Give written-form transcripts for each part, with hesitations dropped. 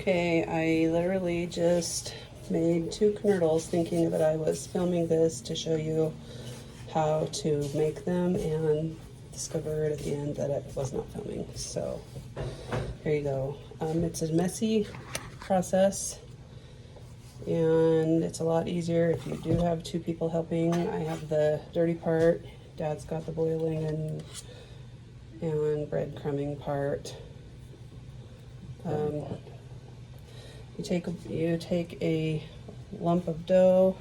Okay, I literally just made 2 knurdels thinking that I was filming this to show you how to make them, and discovered at the end that it was not filming. So here you go. It's a messy process, and it's a lot easier if you do have 2 people helping. I have the dirty part, Dad's got the boiling and breadcrumbing part. You take a lump of dough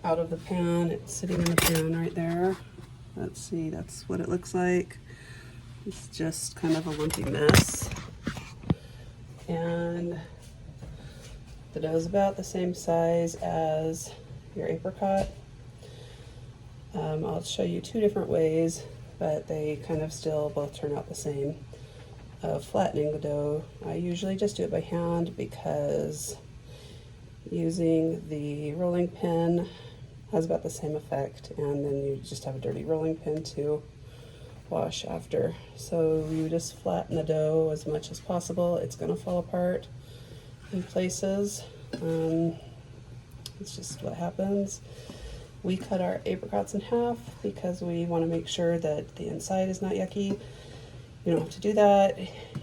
out of the pan. It's sitting in the pan right there. Let's see, that's what it looks like. It's just kind of a lumpy mess. And the dough is about the same size as your apricot. I'll show you 2 different ways, but they kind of still both turn out the same. Flattening the dough, I usually just do it by hand because using the rolling pin has about the same effect, and then you just have a dirty rolling pin to wash after. So you just flatten the dough as much as possible. It's going to fall apart in places. It's just what happens. We cut our apricots in half because we want to make sure that the inside is not yucky. You don't have to do that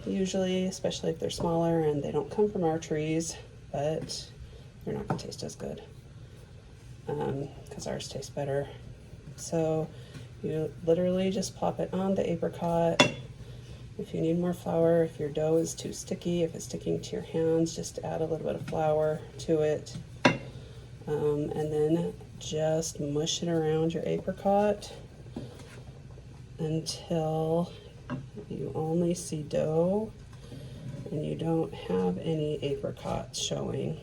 usually, especially if they're smaller and they don't come from our trees, but they're not going to taste as good because ours taste better. So you literally just plop it on the apricot. If you need more flour, if your dough is too sticky, if it's sticking to your hands, just add a little bit of flour to it, and then just mush it around your apricot until you only see dough and you don't have any apricots showing.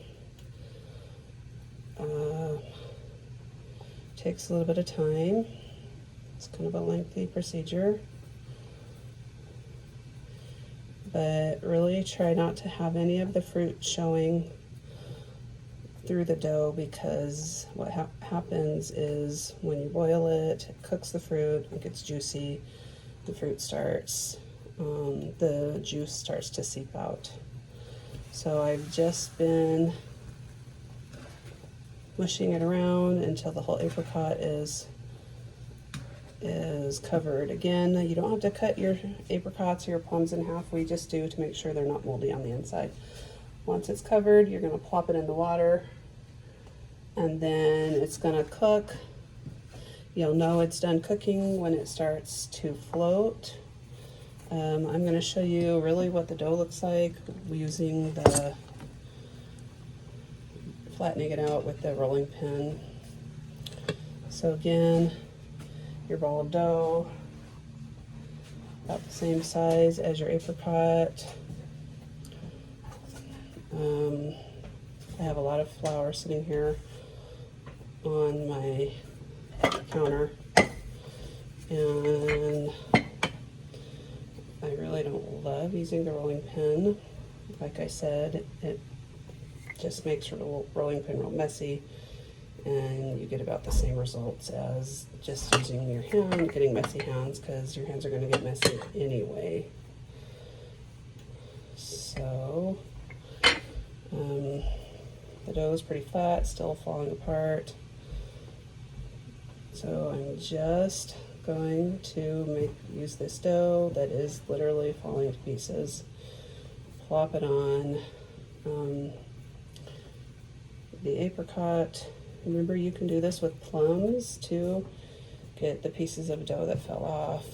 Takes a little bit of time. It's kind of a lengthy procedure, but really try not to have any of the fruit showing through the dough, because what happens is when you boil it, it cooks the fruit, it gets juicy, the fruit starts, the juice starts to seep out. So I've just been mushing it around until the whole apricot is covered. Again, you don't have to cut your apricots or your plums in half. We just do to make sure they're not moldy on the inside. Once it's covered, you're going to plop it in the water, and then it's going to cook. You'll know it's done cooking when it starts to float. I'm going to show you really what the dough looks like using the flattening it out with the rolling pin. So again, your ball of dough, about the same size as your apricot. I have a lot of flour sitting here on my counter, and I really don't love using the rolling pin. Like I said, it just makes your rolling pin real messy, and you get about the same results as just using your hand, getting messy hands, because your hands are going to get messy anyway. So the dough is pretty flat, still falling apart. So I'm just going to use this dough that is literally falling to pieces, plop it on the apricot. Remember, you can do this with plums too. Get the pieces of dough that fell off,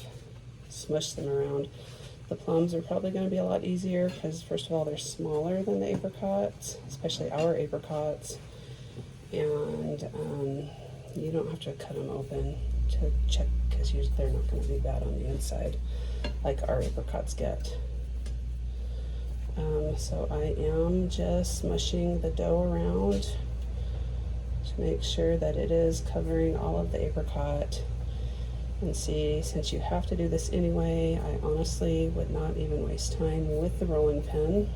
smush them around. The plums are probably going to be a lot easier because, first of all, they're smaller than the apricots, especially our apricots, and you don't have to cut them open to check, because they're not going to be bad on the inside like our apricots get. So I am just smushing the dough around to make sure that it is covering all of the apricot. And see, since you have to do this anyway, I honestly would not even waste time with the rolling pin.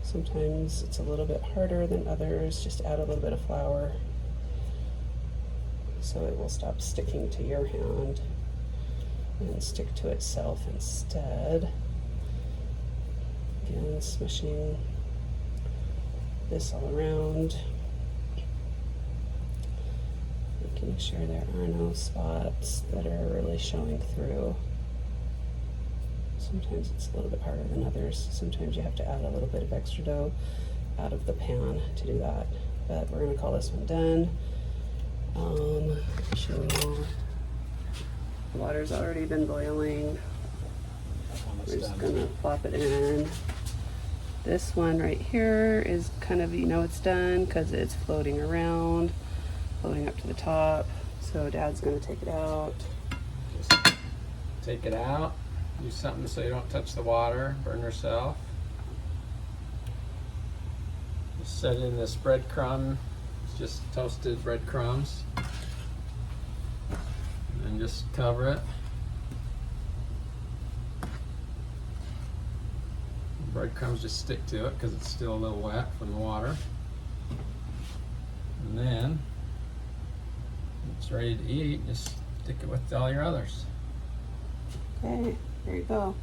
Sometimes it's a little bit harder than others. Just add a little bit of flour so it will stop sticking to your hand. and stick to itself instead. Again, smushing this all around, making sure there are no spots that are really showing through. Sometimes it's a little bit harder than others. Sometimes you have to add a little bit of extra dough out of the pan to do that. But we're going to call this one done. The water's already been boiling. We're just going to plop it in. This one right here is kind of, you know, it's done because it's floating around, floating up to the top. So Dad's going to take it out. Just take it out. Use something so you don't touch the water, burn yourself. Just set in this breadcrumb, it's just toasted breadcrumbs. And then just cover it. Breadcrumbs just stick to it because it's still a little wet from the water. And then when it's ready to eat, just stick it with all your others. Okay, there you go.